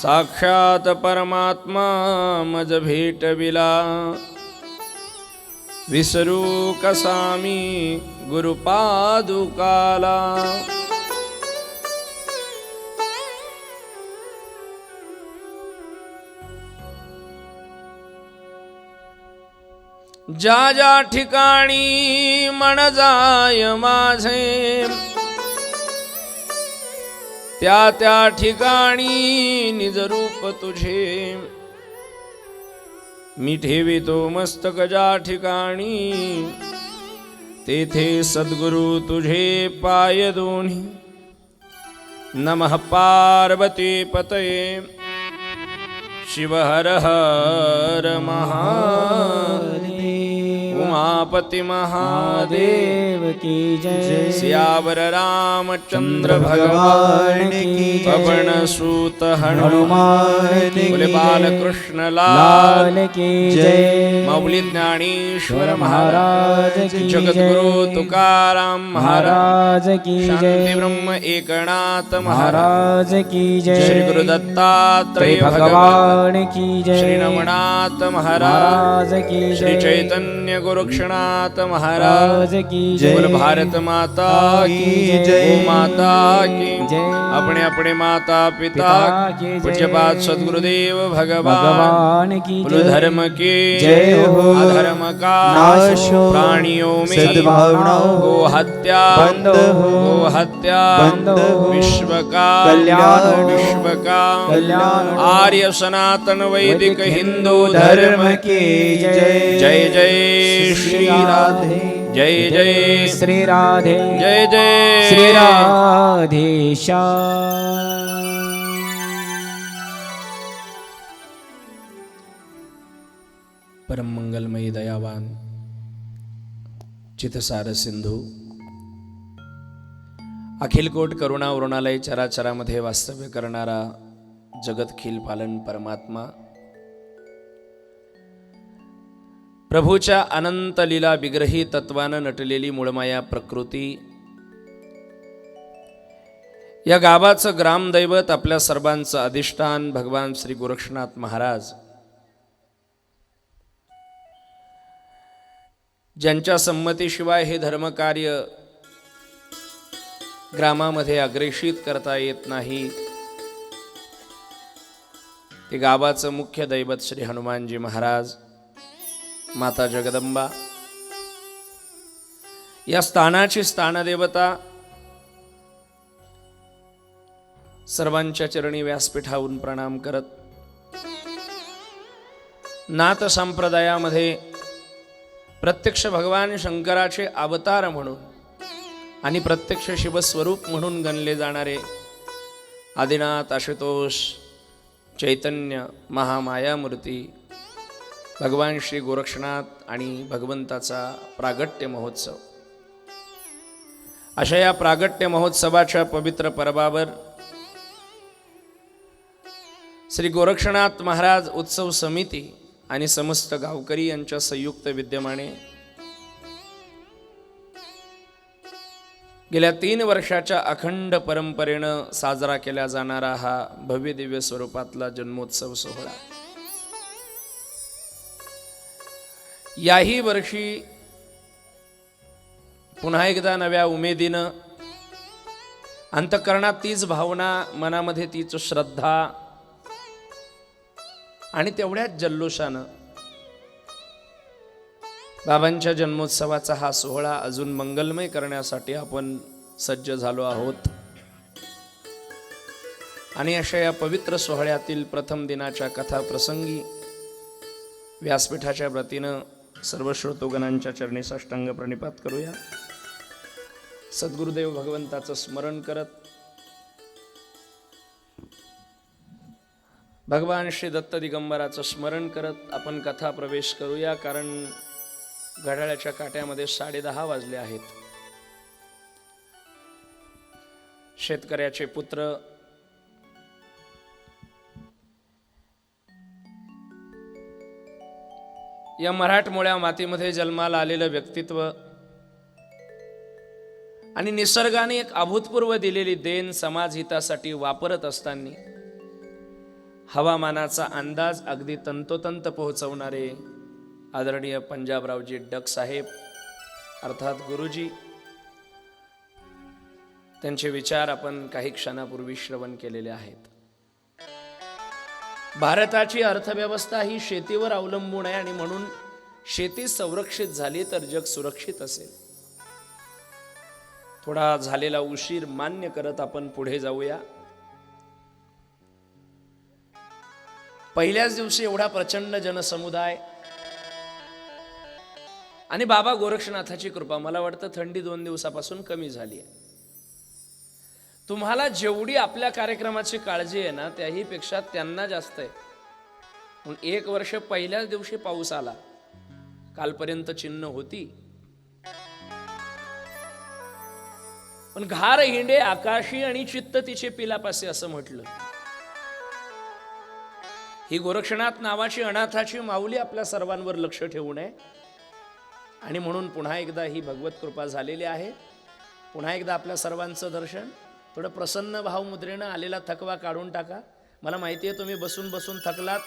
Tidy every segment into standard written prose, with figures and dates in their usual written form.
साक्षात परमात्मा मज भेटविला, विसरू कसा मी गुरुपादुकाला। ज्या ज्या ठिकाणी मन जाय माझे, त्या त्या ठिकाणी निज रूप तुझे। मी ठेवितो मस्तक ज्या ठिकाणी, तेथे सद्गुरु तुझे पाय दोन्ही। नमः पार्वती पतये शिव हर हर महादेव। उमापति महादेव की जय। सियावर रामचंद्र भगवान की जय। पवन सूत हनुमान की जय। बालकृष्ण लाल की जय। मौली ज्ञानेश्वर महाराज की जय। जगद्गुरु तुकाराम महाराज की जय। शांति ब्रह्म एकनाथ महाराज की जय। श्री गुरु दत्तात्रेय भगवान की जय। श्री रमनाथ महाराज की जय। श्री चैतन्य गोरक्षनाथ महाराज की जय। बोल भारत माता की जय। माता की जय। अपने अपने माता पिता की पूज्यपाद सद्गुरुदेव भगवान की जय। धर्म की जय हो। अधर्म का नाश हो। प्राणियों में सद्भावनाओं गो हत्या बंद हो। गो हत्या बंद हो। विश्व का कल्याण। विश्व का कल्याण। आर्य सनातन वैदिक हिंदू धर्म की जय। जय जय श्री राधे। जय जय श्री राधे। जय जय श्री राधेश्याम। परम मंगलमयी दयावान चितसार सिंधू, अखिलकोट करुणा वरुणालय चराचरामध्ये वास्तव्य करणारा जगतखिल पालन परमात्मा, प्रभूच्या अनंत लीला विग्रही तत्वानं नटलेली मूळमाया प्रकृती, या गावाचं ग्रामदैवत, आपल्या सर्वांचं अधिष्ठान भगवान श्री गोरक्षनाथ महाराज, ज्यांच्या संमतीशिवाय हे धर्मकार्य ग्रामामध्ये अग्रेषित करता येत नाही, ते गावाचं मुख्य दैवत श्री हनुमानजी महाराज, माता जगदंबा, या स्थानाची स्थानदेवता, सर्वांच्या चरणी व्यासपीठावरून प्रणाम करत, नाथ संप्रदायामध्ये प्रत्यक्ष भगवान शंकराचे अवतार म्हणून आणि प्रत्यक्ष शिवस्वरूप म्हणून गणले जाणारे आदिनाथ आशुतोष चैतन्य महामायामूर्ती भगवान श्री गोरक्षनाथ आणि भगवंताचा प्रागट्य महोत्सव, अशा या प्रागट्य महोत्सवाच्या पवित्र पर्वावर श्री गोरक्षनाथ महाराज उत्सव समिती आणि समस्त गावकरी यांच्या संयुक्त विद्यमाने गेल्या 3 वर्षाच्या अखंड परंपरेनं साजरा केला जाणारा हा भव्य दिव्य स्वरूपातला जन्मोत्सव सोहळा याही वर्षी पुन्हा एकदा नव्या उमेदीनं, अंतःकरणात तीच भावना, मनामध्ये तीच श्रद्धा आणि तेवढ्याच जल्लोषानं बाबांच्या जन्मोत्सवाचा हा सोहळा अजून मंगलमय करण्यासाठी आपण सज्ज झालो आहोत। आणि अशा या पवित्र सोहळ्यातील प्रथम दिनाच्या कथा प्रसंगी व्यासपीठाच्या वतीनं सर्व श्रोतोगणांच्या चरणी साष्टांग प्रणिपात करूया। सद्गुरुदेव भगवंताचं स्मरण करत, भगवान श्री दत्त दिगंबराचं स्मरण करत आपण कथा प्रवेश करूया, कारण घड्याळाच्या काट्यामध्ये 10:30 वाजले आहेत। शेतकऱ्याचे पुत्र या मराठमोळ्या मातीमध्ये जन्माला आलेलं व्यक्तित्व आणि निसर्गाने एक अभूतपूर्व दिलेली देण समाज हितासाठी वापरत असताना हवामानाचा अंदाज अगदी तंतोतंत पोहोचवणारे आदरणीय पंजाबरावजी डक साहेब अर्थात गुरुजी, त्यांचे विचार आपण काही क्षणापूर्वी श्रवण केलेले आहेत. भारताची अर्थव्यवस्था ही शेतीवर अवलंबून आहे आणि म्हणून शेती संरक्षित झाली तर जग सुरक्षित असेल. थोडा झालेला उशीर मान्य करत आपण पुढे जाऊया. पहिल्याच दिवशी एवढा प्रचंड जनसमुदाय आणि बाबा गोरक्षनाथाची कृपा, मला वाटतं थंडी 2 दिवसापासून कमी झाली आहे. तुम्हाला जेवढी आपल्या कार्यक्रमाची काळजी आहे ना, त्याही पेक्षा त्यांना जास्त आहे. म्हणून 1 वर्ष पहिल्याच दिवशी पाऊस आला, कालपर्यंत चिन्ह होती, पण घार हिंडे आकाशी आणि चित्त तिचे पिलापासे असं म्हटलं. ही गोरक्षनाथ नावाची अनाथाची माऊली आपल्या सर्वांवर लक्ष ठेवू नये आणि म्हणून पुन्हा एकदा ही भगवत कृपा झालेली आहे. पुन्हा एकदा आपल्या सर्वांचं दर्शन थोडं प्रसन्न भावमुद्रेनं, आलेला थकवा काढून टाका. मला माहिती आहे तुम्ही बसून बसून थकलात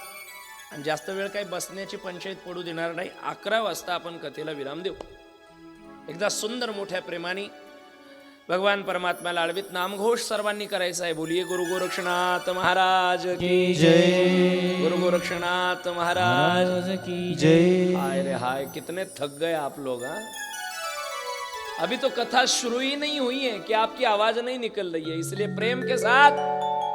आणि जास्त वेळ काही बसण्याची पंचायत पडू देणार नाही. 11 वाजता आपण कथेला विराम देऊ. एकदा सुंदर मोठ्या प्रेमाने भगवान परमात्म्याला आळवीत नामघोष सर्वांनी करायचा आहे. बोलिये गुरु गोरक्षनाथ महाराज की जय. गुरु गोरक्षनाथ महाराज की जय. हाय रे हाय, कितने थक गए आप लोग. अभी तो कथा शुरू ही नहीं हुई है कि आपकी आवाज नहीं निकल रही है. इसलिए प्रेम के साथ,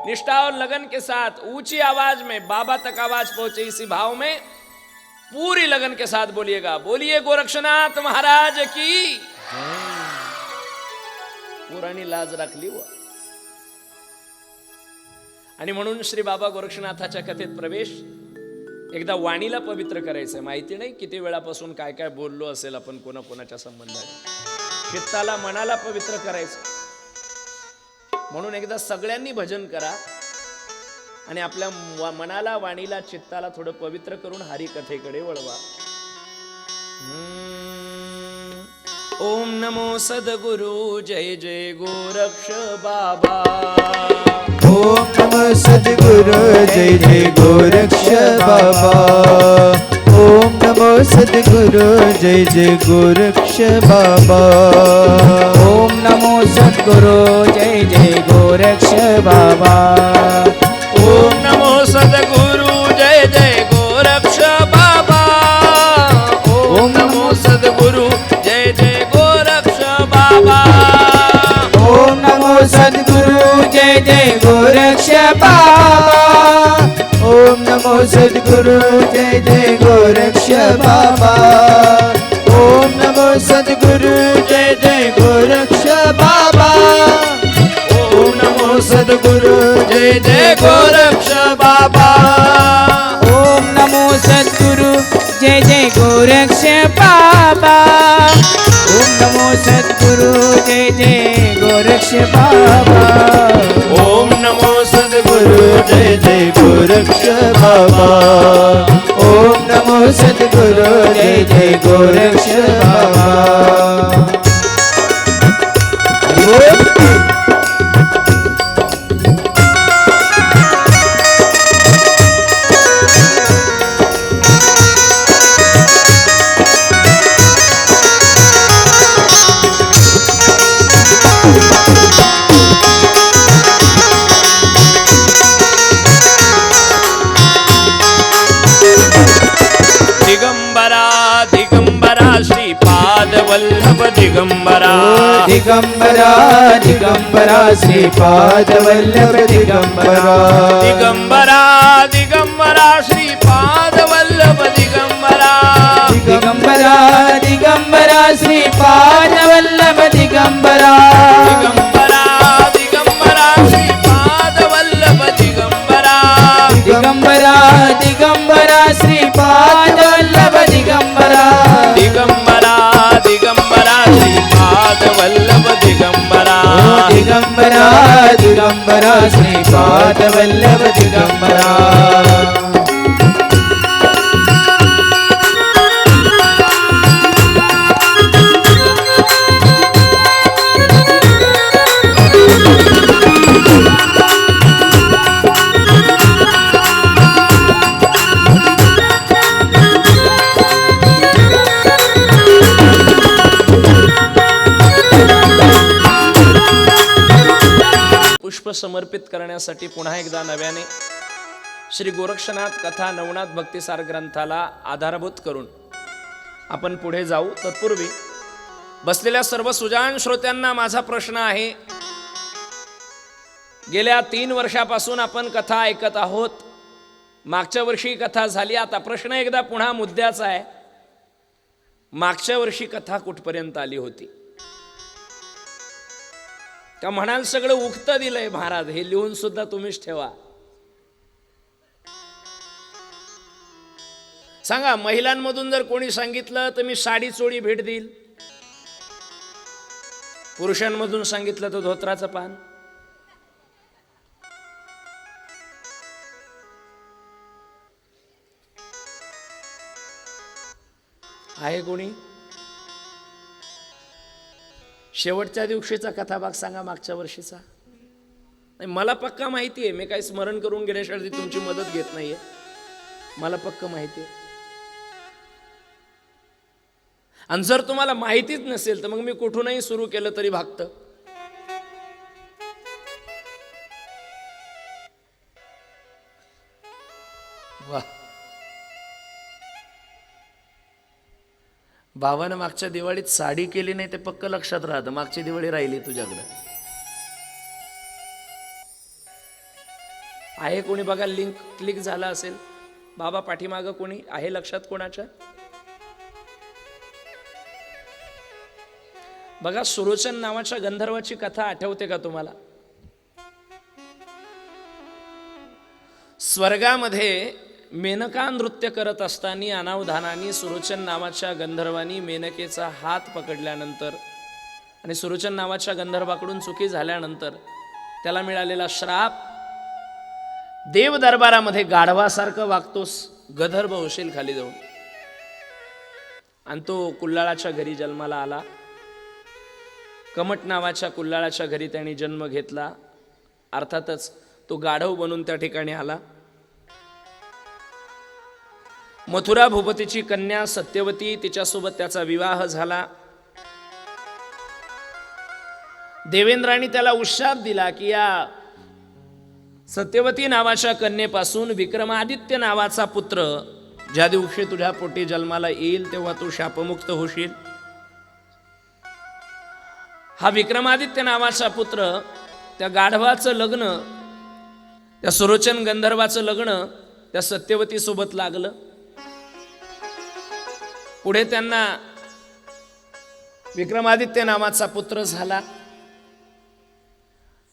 निष्ठा और लगन के साथ ऊंची आवाज में बाबा तक आवाज पहुंचे, इसी भाव में पूरी लगन के साथ बोलिएगा. बोलिए गोरक्षनाथ महाराज की. पुराणी लाज राखली व. आणि म्हणून श्री बाबा गोरक्षनाथाच्या कथेत प्रवेश. एकदा वाणीला पवित्र करायचंय. माहिती नाही किती वेळापासून काय काय बोललो असेल आपण कोणाकोणाच्या संबंधाने. चित्ताला, मनाला पवित्र करायचं म्हणून एकदा सगळ्यांनी भजन करा आणि आपल्या मनाला, वाणीला, चित्ताला थोडं पवित्र करून हरी कथेकडे वळवा. ओम नमो सद्गुरु जय जय गोरक्ष बाबा. ओम नमो सद्गुरु जय जय गोरक्ष बाबा. ओम नमो सद्गुरु जय जय गोरक्ष बाबा. ओम नमो सद्गुरु जय जय गोरक्ष बाबा. ओम नमो सद्गुरु जय जय गोरक्ष बाबा. ओम नमो सद्गुरु जय जय गोरक्ष बाबा. ओम नमो सद्गुरु जय जय गोरक्ष बाबा. ओम नमो सद्गुरु जय जय गोरक्ष बाबा. ओम नमो सद्गुरु जय जय गोरक्ष बाबा. ओम नमो सद्गुरु जय जय गोरक्ष बाबा. ओम नमो सद्गुरु जय जय गोरक्ष बाबा. ओम नमो सद्गुरु जय जय गोरक्ष बाबा. ओम नमो सद्गुरु जय जय गोरक्ष बाबा. ओम नमो सद्गुरु जय जय गोरक्ष बाबा. दिगंबरा दिगंबरा श्रीपाद वल्लभ दिगंबरा. दिगंबरा दिगंबरा श्रीपाद वल्लभ दिगंबरा. दिगंबरा दिगंबरा श्रीपाद वल्लभ दिगंबरा. दिगंबरा दिगंबरा श्रीपाद वल्लभ दिगंबरा. दिगंबरा दिगंबरा श्रीपाद वल्लभ दिगंबरा. दिगंबरा दिगंबरा श्रीपाद वल्लभ दिगंबरा. दिगंबरा दिगंबरा श्रीपाद वल्लभ दिगंबरा. दिगंबरा दिगंबरा श्रीपाद वल्लभ दिगंबरा. समर्पित करण्यासाठी पुन्हा एकदा नव्याने श्री गोरक्षनाथ कथा नवनाथ भक्तिसार ग्रंथाला आधारभूत करून आपण पुढे जाऊ. तत्पूर्वी बसलेल्या सर्व सुजाण श्रोत्यांना माझा प्रश्न आहे. गेल्या 3 वर्षापासून आपण कथा ऐकत आहोत. मागच्या वर्षी कथा झाली. आता प्रश्न एकदा पुन्हा मुद्द्याचा आहे. मागच्या वर्षी कथा कुठपर्यंत आली होती? का म्हणाल सगळं उगतं दिलंय महाराज, हे लिहून सुद्धा तुम्हीच ठेवा. सांगा, महिलांमधून जर कोणी सांगितलं तर मी साडी चोळी भेट देईल. पुरुषांमधून सांगितलं तर धोत्राचं पान. आहे कोणी? शेवटच्या दिवशीचा कथाभाग सांगा मागच्या वर्षीचा. नाही, मला पक्का माहिती आहे. मी काही स्मरण करून घेण्यासाठी तुमची मदत घेत नाहीये. मला पक्क माहिती आहे. आणि जर तुम्हाला माहितीच नसेल तर मग मी कुठूनही सुरू केलं तरी भागतं. वा, बाबानं मागच्या दिवाळीत साडी केली नाही ते पक्क लक्षात राहतं. मागची दिवाळी राहिली तुझ्याकडे. आहे कोणी बघा? लिंक क्लिक झाला असेल. बाबा पाठीमागं कोणी आहे लक्षात कोणाच्या? बघा, सुरोचन नावाच्या गंधर्वाची कथा आठवते का तुम्हाला? स्वर्गामध्ये मेनका नृत्य करत असताना अनावधानाने सुरोचन नावाच्या गंधर्वानी मेनकेचा हात पकडल्यानंतर आणि सुरोचन नावाच्या गंधर्वाकडून चुकी झाल्यानंतर त्याला मिळालेला श्राप, देव दरबारामध्ये गाढवासारखं वागतोस, गंधर्व होशील खाली जाऊन. आणि तो कुल्लाळाच्या घरी जन्माला आला. कमट नावाच्या कुल्लाळाच्या घरी त्याने जन्म घेतला. अर्थातच तो गाढव बनून त्या ठिकाणी आला. मथुरा भूपतीची कन्या सत्यवती, तिच्यासोबत त्याचा विवाह झाला. देवेंद्राने त्याला उशाप दिला की या सत्यवती नावाच्या कन्येपासून विक्रमादित्य नावाचा पुत्र ज्या दिवशी तुझ्या पोटी जन्माला येईल तेव्हा तू शापमुक्त होशील. हा विक्रमादित्य नावाचा पुत्र, त्या गाढवाचं लग्न, त्या सुरोचन गंधर्वाचं लग्न त्या सत्यवती सोबत लागलं. पुढे त्यांना विक्रमादित्य नावाचा पुत्र झाला.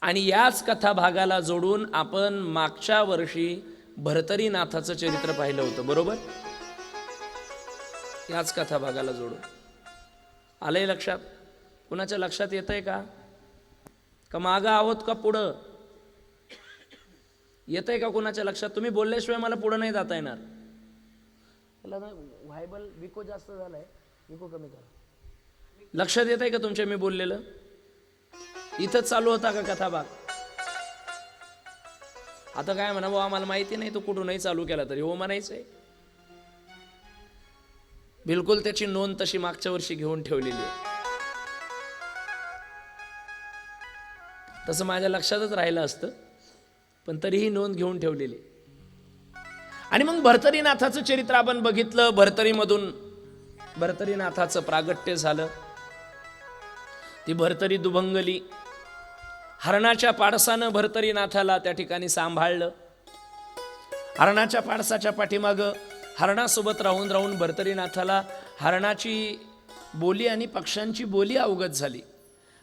आणि याच कथा भागाला जोडून आपण मागच्या वर्षी भर्तरीनाथाचं चरित्र पाहिलं होतं, बरोबर? याच कथा भागाला जोडून आलंय लक्षात? कुणाच्या लक्षात येतंय का? का मागं आहोत का पुढं? येतंय का कुणाच्या लक्षात? तुम्ही बोलल्याशिवाय मला पुढं नाही जाता येणार. व्हायबल विको जास्त झालाय, विको कमी करा. लक्षात येत आहे का तुमच्या मी बोललेलं? इथंच चालू होता का कथा भाग? आता काय म्हणा भाऊ, आम्हाला माहिती नाही, तो कुठूनही चालू केला तरी हो म्हणायचंय. बिलकुल त्याची नोंद तशी मागच्या वर्षी घेऊन ठेवलेली आहे. तसं माझ्या लक्षातच राहिलं असतं, पण तरीही नोंद घेऊन ठेवलेली. आणि मग भर्तरीनाथाचं चरित्र आपण बघितलं. भर्तरीमधून भर्तरीनाथाचं प्रागट्य झालं. ती भर्तरी दुभंगली. हरणाच्या पाडसानं भर्तरीनाथाला त्या ठिकाणी सांभाळलं. हरणाच्या पाडसाच्या पाठीमागं हरणासोबत राहून राहून भर्तरीनाथाला हरणाची बोली आणि पक्ष्यांची बोली अवगत झाली.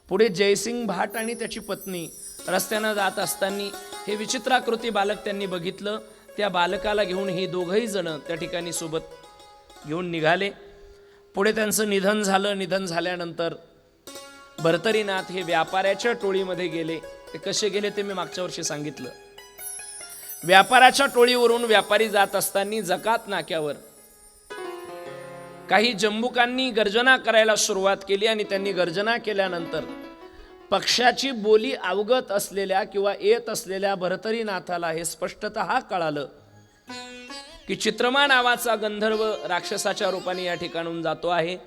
पुढे जयसिंग भाट आणि त्याची पत्नी रस्त्यानं जात असताना हे विचित्राकृती बालक त्यांनी बघितलं. त्या बालकाला घेऊन हे दोघंही जण त्या ठिकाणी सोबत घेऊन निघाले. पुढे त्यांचं निधन झालं. निधन झाल्यानंतर भर्तरीनाथ हे व्यापाऱ्याच्या टोळीमध्ये गेले. ते कसे गेले ते मी मागच्या वर्षी सांगितलं. व्यापाऱ्याच्या टोळीवरून व्यापारी जात असताना जकात नाक्यावर काही जंबुकांनी गर्जना करायला सुरुवात केली. आणि त्यांनी गर्जना केल्यानंतर पक्षाची बोली अवगत असलेल्या किंवा येत असलेल्या भर्तरीनाथाला हे स्पष्टतः कळालं की चित्रमा नावाचा गंधर्व राक्षसाच्या रूपाने या ठिकाणून जातो आहे.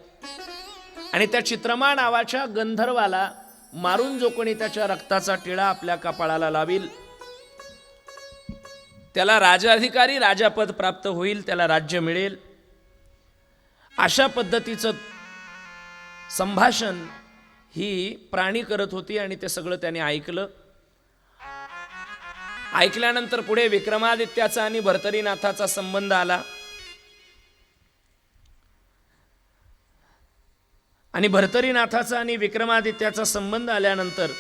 आणि त्या चित्रमा नावाच्या गंधर्वाला मारून जो कोणी त्याच्या रक्ताचा टिळा आपल्या कपाळाला लावील त्याला राजाधिकारी राजापद प्राप्त होईल, त्याला राज्य मिळेल. अशा पद्धतीचं संभाषण ही प्राणी करत होती आणि ते सगळं त्याने ऐकलं. ऐकल्यानंतर पुढे विक्रमादित्याचा आणि भर्तरीनाथाचा संबंध आला आणि भर्तरीनाथाचा आणि विक्रमादित्याचा संबंध आल्यानंतर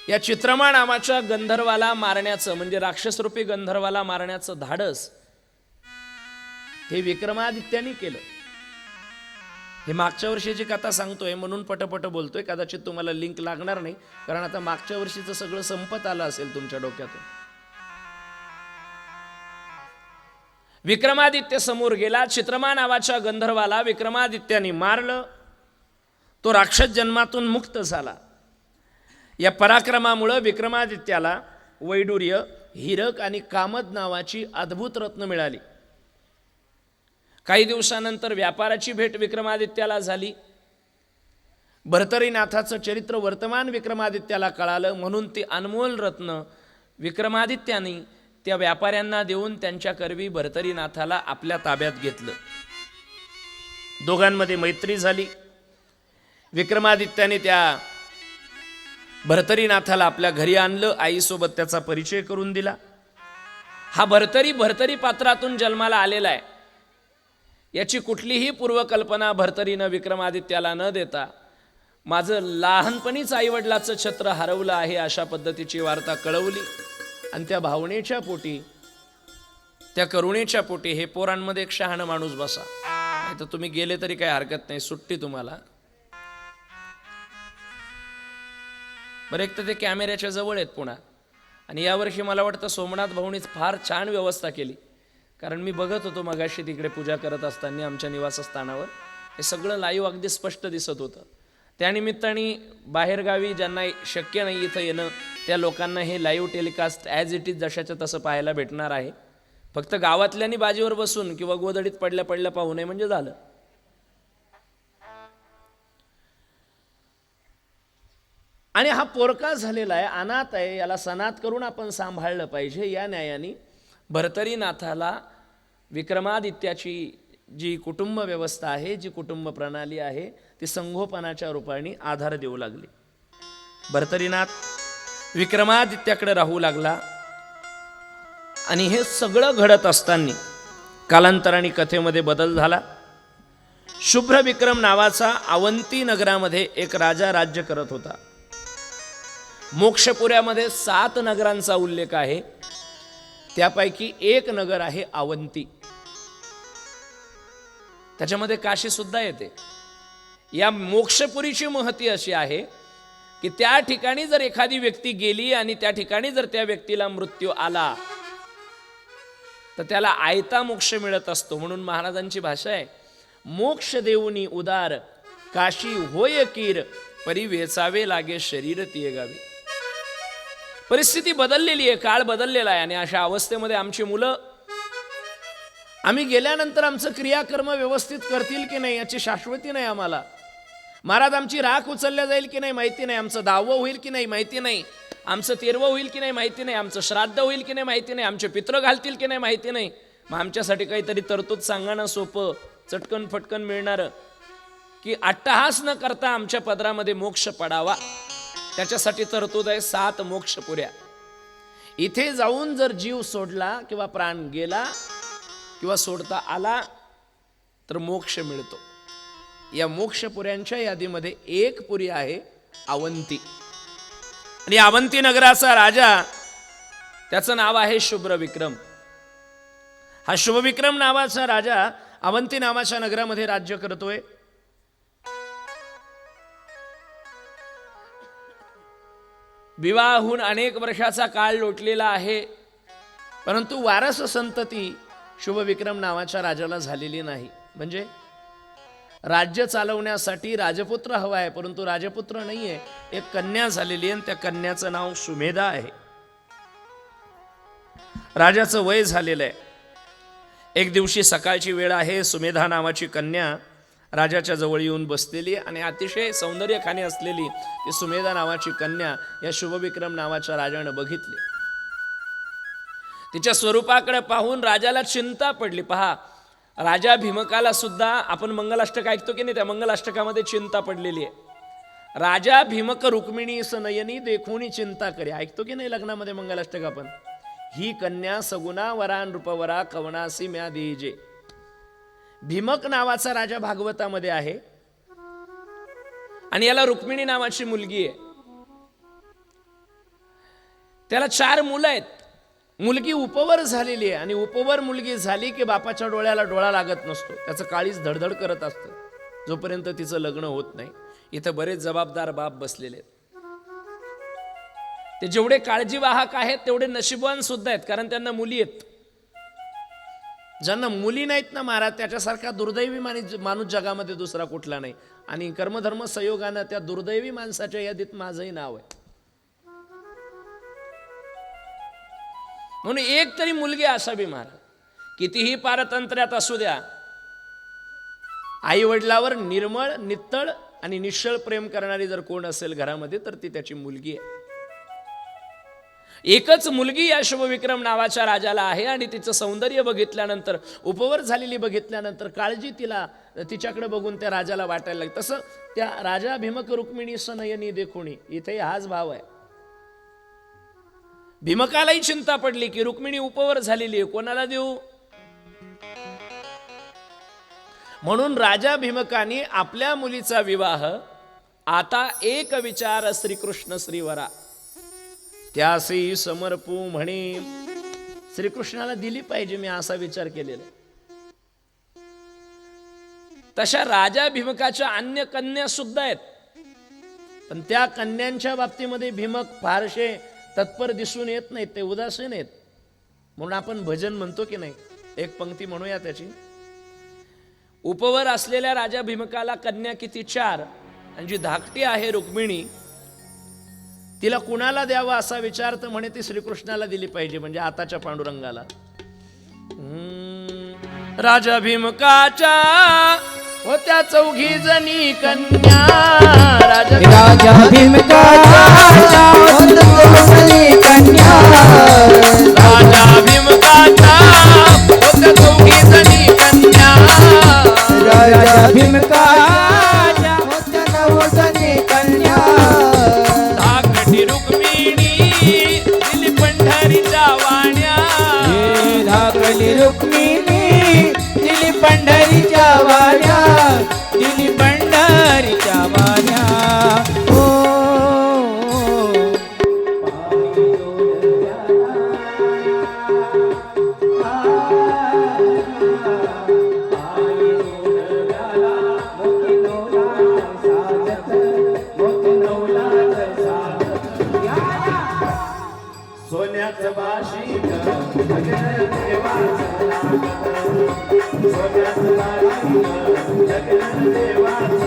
या चित्रमा नावाच्या गंधर्वाला मारण्याचं म्हणजे राक्षसरूपी गंधर्वाला मारण्याचं धाडस हे विक्रमादित्याने केलं. हे मागच्या वर्षीची कथा सांगतोय म्हणून पटपट बोलतोय, कदाचित तुम्हाला लिंक लागणार नाही कारण आता मागच्या वर्षीचं सगळं संपत आलं असेल तुमच्या डोक्यातून. विक्रमादित्य समोर गेला. चित्रमा नावाच्या गंधर्वाला विक्रमादित्याने मारलं. तो राक्षस जन्मातून मुक्त झाला. या पराक्रमामुळे विक्रमादित्याला वैडूर्य, हिरक आणि कामद नावाची अद्भुत रत्न मिळाली. काही दिवसानंतर व्यापाराची भेट विक्रमादित्याला झाली. भर्तरीनाथाचं चरित्र वर्तमान विक्रमादित्याला कळालं म्हणून ती अनमोल रत्न विक्रमादित्याने त्या व्यापाऱ्यांना देऊन त्यांच्या करवी भर्तरीनाथाला आपल्या ताब्यात घेतलं. दोघांमध्ये मैत्री झाली. विक्रमादित्याने त्या भर्तरीनाथाला आपल्या घरी आणलं, आईसोबत त्याचा परिचय करून दिला. हा भर्तरी पात्रातून जन्माला आलेला आहे. याची कुठलीही पूर्वकल्पना भर्तरीनं विक्रमादित्याला न देता माझं लहानपणीच आईवडिलाचं छत्र हरवलं आहे अशा पद्धतीची वार्ता कळवली आणि त्या भावनेच्या पोटी, त्या करुणेच्या पोटी हे पोरांमध्ये एक शहाणा माणूस बसा, नाही तर तुम्ही गेले तरी काही हरकत नाही, सुट्टी तुम्हाला. बरं, एक तर ते कॅमेऱ्याच्या जवळ आहेत पुन्हा. आणि यावर्षी मला वाटतं सोमनाथ भाऊनीच फार छान व्यवस्था केली, कारण मी बघत होतो मगाशी तिकडे पूजा करत असताना आमच्या निवासस्थानावर हे सगळं लाईव्ह अगदी स्पष्ट दिसत होतं. त्यानिमित्ताने बाहेरगावी ज्यांना शक्य नाही इथं येणं त्या लोकांना हे live telecast as it is जशाचं तसं पाहायला भेटणार आहे. फक्त गावातल्यानी बाजीवर बसून किंवा गोदडीत पडल्या पडल्या पाहू नये म्हणजे झालं. आणि हा पोरका झालेला आहे, अनाथ आहे, याला सनात करून आपण सांभाळलं पाहिजे. या न्यायाने भर्तरीनाथाला विक्रमादित्याची जी कुटुंब व्यवस्था आहे, जी कुटुंब प्रणाली आहे ती संगोपनाच्या रूपाने आधार देऊ लागली. भर्तरीनाथ विक्रमादित्याकडे राहू लागला. आणि हे सगळं घडत असताना कालांतराने कथेमध्ये बदल झाला. शुभ्र विक्रम नावाचा अवंती नगरामध्ये एक राजा राज्य करत होता. मोक्षपुऱ्यामध्ये 7 नगरांचा उल्लेख आहे, त्यापैकी एक नगर आहे अवंती. त्याच्यामध्ये काशी सुद्धा येते. या मोक्षपुरीची महती अशी आहे की त्या ठिकाणी जर एखादी व्यक्ती गेली आणि त्या ठिकाणी जर त्या व्यक्तीला मृत्यू आला तर त्याला आयता मोक्ष मिळत असतो. म्हणून महाराजांची भाषा आहे, मोक्ष देऊनी उदार काशी होय कीर परी वेचावे लागे शरीर तिये गावी. परिस्थिती बदललेली आहे, काळ बदललेला आहे. आणि अशा अवस्थेमध्ये आमची मुलं, आम्ही गेल्यानंतर आमचं क्रियाकर्म व्यवस्थित करतील की नाही याची शाश्वती नाही आम्हाला. महाराज आमची राख उचलल्या जाईल की नाही माहिती नाही, आमचं 10वं होईल की नाही माहिती नाही, आमचं 13वं होईल की नाही माहिती नाही, आमचं श्राद्ध होईल की नाही माहिती नाही, आमचे पित्र घालतील की नाही माहिती नाही. मग आमच्यासाठी काहीतरी तरतूद सांगा ना, सोपं चटकन फटकन मिळणारं, की अट्टहास न करता आमच्या पदरामध्ये मोक्ष पडावा. त्याच्यासाठी तरतूद आहे 7 मोक्षपुऱ्या. इथे जाऊन जर जीव सोडला किंवा प्राण गेला किंवा सोडता आला तर मोक्ष मिळतो. या मोक्षपुऱ्यांच्या यादीमध्ये एक पुरी आहे अवंती. आणि अवंती नगराचा राजा, त्याचं नाव आहे शुभ्रविक्रम. हा शुभविक्रम नावाचा राजा अवंती नावाच्या नगरामध्ये राज्य करतोय. विवाहून अनेक वर्षाचा काळ लोटलेला आहे, परंतु वारस संतती शुभविक्रम नावाच्या राजाला झालेली नाही. म्हणजे राज्य चालवण्यासाठी राजपुत्र हवा आहे, परंतु राजपुत्र नाही आहे, एक कन्या झालेली आहे आणि त्या कन्याचं नाव सुमेधा आहे. राजाचं वय झालेलं आहे. एक दिवशी सकाळची वेळ आहे. सुमेधा नावाची कन्या राजाच्या जवळ येऊन बसलेली आणि अतिशय सौंदर्यखानी असलेली ती सुमेधा नावाची कन्या या शुभविक्रम नावाच्या राजानं बघितली. तिच्या स्वरूपाकडे पाहून राजाला चिंता पडली. पहा, राजा भीमकाला सुद्धा आपण मंगलाष्टक ऐकतो की नाही, त्या मंगलाष्टकामध्ये चिंता पडलेली आहे. राजा भीमक रुक्मिणी सनयनी देखुनी चिंता करे, ऐकतो की नाही लग्नामध्ये मंगलाष्टक आपण. ही कन्या सगुणा वरा नृपवरा कवनासी म्या देजे. भीमक नावाचा राजा भागवतामध्ये आहे आणि याला रुक्मिणी नावाची मुलगी आहे. त्याला 4 मुलं आहेत. मुलगी उपवर झालेली आहे आणि उपवर मुलगी झाली की बापाच्या डोळ्याला डोळा लागत नसतो, त्याचं काळीच धडधड करत असतं जोपर्यंत तिचं लग्न होत नाही. इथं बरेच जबाबदार बाप बसलेले आहेत. ते जेवढे काळजीवाहक आहेत तेवढे नशीबवान सुद्धा आहेत, कारण त्यांना मुली आहेत. ज्यांना मुली नाहीत ना महाराज, त्याच्यासारखा दुर्दैवी माणूस जगामध्ये दुसरा कुठला नाही. आणि कर्मधर्म संयोगानं त्या दुर्दैवी माणसाच्या यादीत माझंही नाव आहे. म्हणून एक तरी मुलगी असावी महाराज, कितीही पारतंत्र्यात असू द्या, आई वडिलावर निर्मळ नित्तळ आणि निश्चळ प्रेम करणारी जर कोण असेल घरामध्ये तर ती त्याची मुलगी आहे. एकच मुलगी या शुभविक्रम नावाच्या राजाला आहे आणि तिचं सौंदर्य बघितल्यानंतर, उपवर झालेली बघितल्यानंतर काळजी तिच्याकडे बघून त्या राजाला वाटायला लागली. तसं त्या राजा भीमक रुक्मिणी सनयनी देखुनी, इथे हाच भाव आहे. भीमकालाही चिंता पडली की रुक्मिणी उपवर झालेली आहे, कोणाला देऊ. म्हणून राजा भीमकानी आपल्या मुलीचा विवाह आता एक विचार श्रीकृष्ण श्रीवरा त्यासी समर्पू म्हणे, श्रीकृष्णाला दिली पाहिजे मी असा विचार केलेला. तशा राजा भीमकाच्या अन्य कन्या सुद्धा आहेत, पण त्या कन्यांच्या बाबतीमध्ये भीमक फारसे तत्पर दिसून येत नाहीत, ते उदासीन आहेत. म्हणून आपण भजन म्हणतो की नाही, एक पंक्ती म्हणूया त्याची. उपवर असलेल्या राजा भीमकाला कन्या किती 4, आणि जी धाकटी आहे रुक्मिणी तिला कुणाला द्यावं असा विचार तर म्हणे ती श्रीकृष्णाला दिली पाहिजे, म्हणजे आताच्या पांडुरंगाला. राजा भीमकाच्या होत्या 4 जणी कन्या, राजा भीमकाच्या होत्या 4 जणी कन्या, राजा भीमकाच्या होत्या 4 जणी कन्या, राजा भीमकाच्या होत्या 9 जणी कन्या. धाकटी रुक्मिणी दिली पंढरीच्या वाण्या, धाकटी रुक्मिणी दिली पंढरीच्या वाण्या, दिली पंढरीच्या वाण्या. सोन्याचं बाशिंग लग्न देवाचं लागतं, सोन्याचं बाशिंग लग्न देवाचं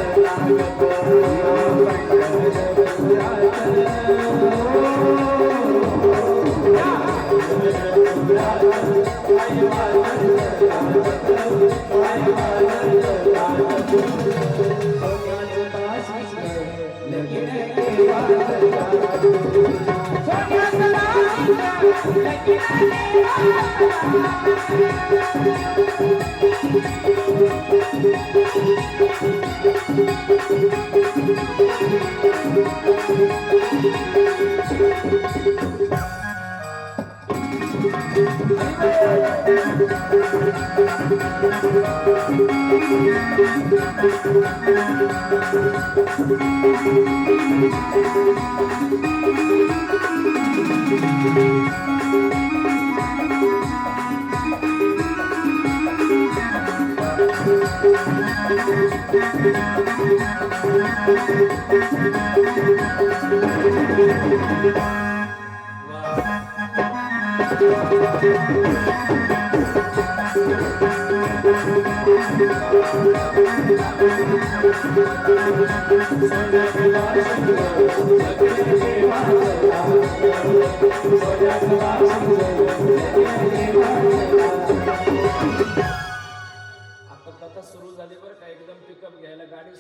कथा सुरू झाली बरं का, एकदम पिकअप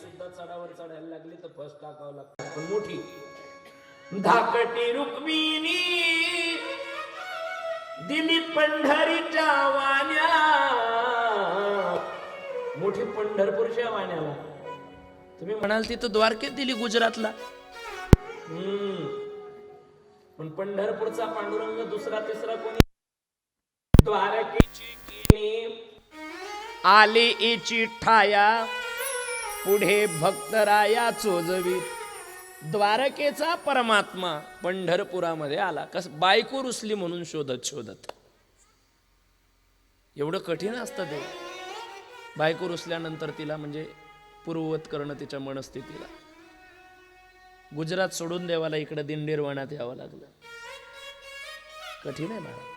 सुद्धा चढावर चढायला लागली तर फर्स्ट टाकावं लागतं, पण मोठी धाकटी रुक्मिणी दिली पंढरीच्या वाण्या, मोठी पंढरपूरच्या वाण्याला. तुम्ही म्हणाल तिथं द्वारकेत दिली गुजरातला, पण पंढरपूरचा पांडुरंग दुसरा तिसरा कोणी. द्वारकेची किणी आले एची ठाया, पुढे भक्तराया चोजवी. द्वारकेचा परमात्मा पंढरपुरामध्ये आला. कस बायको रुसली म्हणून शोधत शोधत. एवढं कठीण असतं ते. बायको रुसल्यानंतर तिला म्हणजे पूर्ववत करणं तिच्या मनस्थितीला. गुजरात सोडून देवाला इकडे दिंडीरवाण्यात यावं लागलं. कठीण आहे महाराज.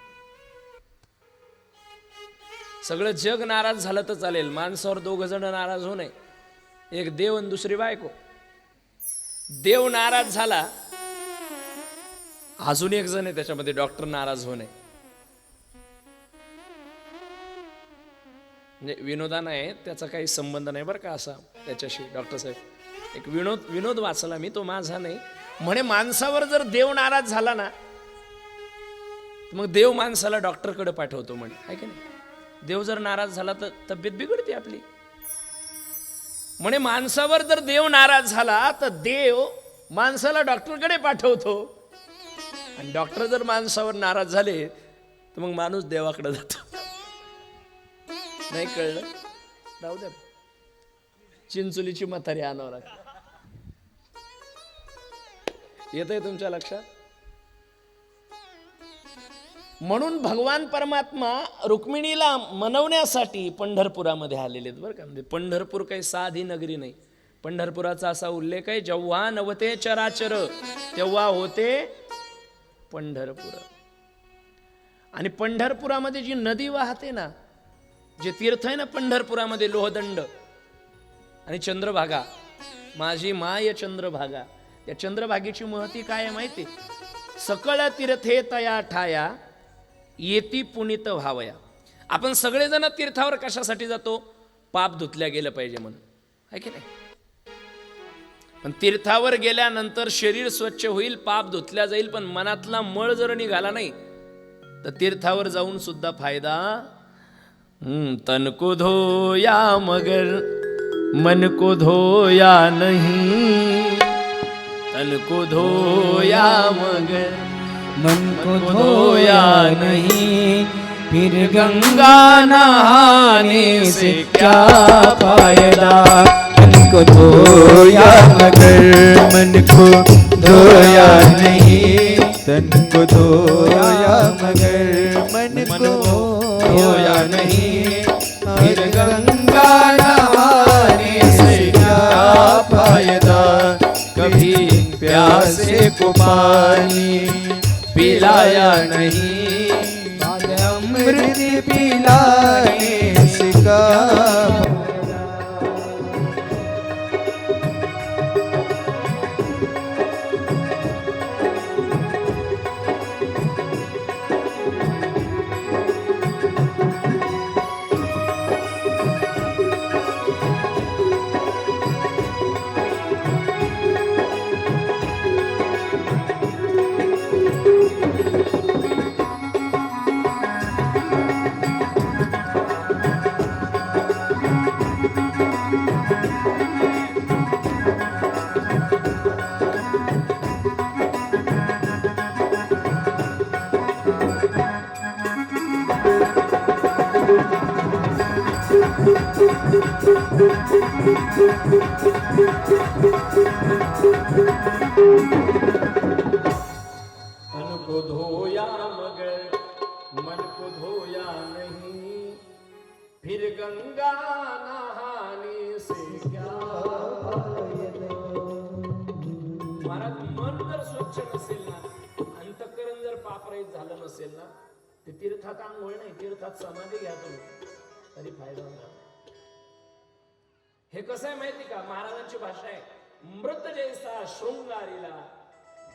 सगळं जग नाराज झालं तर चालेल, माणसावर दोघ जण नाराज होऊ नये. एक देव आणि दुसरी बायको. देव नाराज झाला, अजून एक जण आहे त्याच्यामध्ये, डॉक्टर नाराज होऊ नये. म्हणजे विनोदानं आहे, त्याचा काही संबंध नाही बरं का असा त्याच्याशी. डॉक्टर साहेब एक विनोद वाचला मी, तो माझा नाही. म्हणे माणसावर जर देव नाराज झाला ना, मग देव माणसाला डॉक्टरकडे पाठवतो म्हणे, आहे की नाही. देव जर नाराज झाला तर तब्येत बिघडते आपली. म्हणे माणसावर जर देव नाराज झाला तर देव माणसाला डॉक्टरकडे पाठवतो, आणि डॉक्टर जर माणसावर नाराज झाले तर मग माणूस देवाकडे जातो. नाही कळलं, राहू द्या. चिंचोलीची म्हातारी आणावं लागतं. येतंय तुमच्या लक्षात. म्हणून भगवान परमात्मा रुक्मिणीला मनवण्यासाठी पंढरपुरामध्ये आलेले आहेत बरं का. म्हणजे पंढरपूर काही साधी नगरी नाही. पंढरपुराचा असा उल्लेख आहे, जेव्हा नवते चराचर तेव्हा होते पंढरपूर. आणि पंढरपुरामध्ये जी नदी वाहते ना, जे तीर्थ आहे ना पंढरपुरामध्ये, लोहदंड आणि चंद्रभागा, माझी माय चंद्रभागा. त्या चंद्रभागेची महती काय आहे माहिती. सकळ तीर्थे तया ठाया येती पुनित व्हावया. आपण सगळेजण तीर्थावर कशासाठी जातो? पाप धुतल्या गेलं पाहिजे म्हणून, आहे की नाही. पण तीर्थावर गेल्यानंतर शरीर स्वच्छ होईल, पाप धुतल्या जाईल, पण मनातला मळ जर निघाला नाही तर तीर्थावर जाऊन सुद्धा फायदा. तन को धोया मगर मन को धोया नहीं, तन को धोया मगर मन को धोया नहीं, फिर गंगा नहाने से क्या फायदा. मन को धोया मगर मन को धोया नहीं, तन को धोया मगर मन को धोया नहीं, फिर गंगा नहाने से क्या फायदा. कभी प्यासे को पानी पिलाया नहीं, अमृत पिलाने से क्या. तन को धोया मगर मन को धोया नहीं, फिर गंगा नहाने से क्या फायदा. महाराज, मन जर स्वच्छ नसेल ना, अंतःकरण जर पापरहित झालं नसेल ना, ते तीर्थात आंघोळ नाही, तीर्थात समाधी घ्या तुम्ही, तरी फायदा होणार. हे कसं आहे माहिती का, महाराजांची भाषा आहे, मृत जैसा शृंगारीला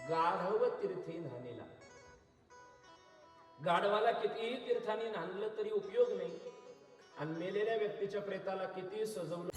गाढव तीर्थी न्हाणीला. गाढवाला कितीही तीर्थाने न्हाणलं तरी उपयोग नाही, आणि मेलेल्या व्यक्तीच्या प्रेताला किती सजवलं